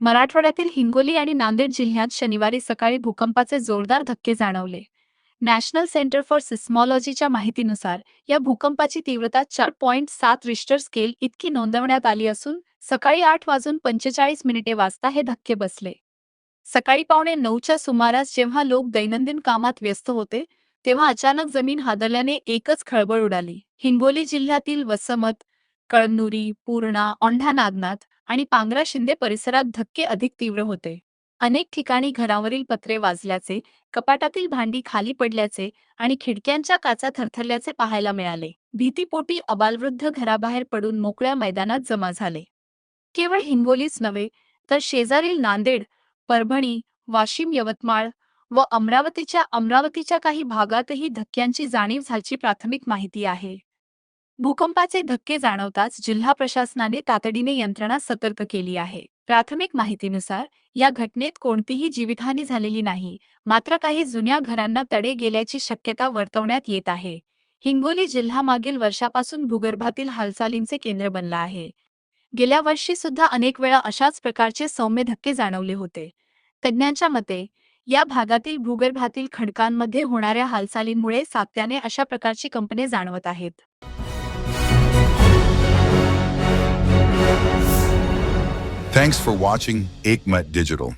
मराठवाड्यातील हिंगोली आणि नांदेड जिल्ह्यात शनिवारी सकाळी भूकंपाचे जोरदार धक्के जाणवले. नॅशनल सेंटर फॉर सिस्मॉलॉजीच्या माहितीनुसार या भूकंपाची तीव्रता 4.7 रिश्टर स्केल इतकी नोंदवण्यात आली असून सकाळी 8:45 वाजता हे धक्के बसले. सकाळी 8:45च्या सुमारास जेव्हा लोक दैनंदिन कामात व्यस्त होते, तेव्हा अचानक जमीन हादरल्याने एकच खळबळ उडाली. हिंगोली जिल्ह्यातील वसमत, कळमनुरी, पूर्णा, औंढा नागनाथ आणि पांगरा शिंदे परिसरात धक्के अधिक तीव्र होते. अनेक ठिकाणी घरावरील पत्रे वाजल्याचे, कपाटातील भांडी खाली पडल्याचे आणि खिडक्यांच्या काचा थरथरल्याचे पाहायला मिळाले. भीतीपोटी अबालवृद्ध घराबाहेर पडून मोकळ्या मैदानात जमा झाले. केवळ हिंगोलीच नव्हे, तर शेजारील नांदेड, परभणी, वाशिम, यवतमाळ व अमरावतीच्या काही भागातही धक्क्यांची जाणीव झाल्याची प्राथमिक माहिती आहे. भूकंपाचे धक्के जाणवताच जिल्हा प्रशासनाने तातडीने यंत्रणा सतर्क केली आहे. प्राथमिक माहितीनुसार या घटनेत कोणतीही जीवितहानी झालेली नाही, मात्र काही जुन्या घरांना तडे गेल्याची शक्यता वर्तवण्यात येत आहे. हिंगोली जिल्हा मागील वर्षापासून भूगर्भातील हालचालींचे केंद्र बनला आहे. गेल्या वर्षी सुद्धा अनेक वेळा अशाच प्रकारचे सौम्य धक्के जाणवले होते. तज्ज्ञांच्या मते या भागातील भूगर्भातील खडकांमध्ये होणाऱ्या हालचालींमुळे सातत्याने अशा प्रकारची कंपने जाणवत आहेत. Thanks for watching Ekmat Digital.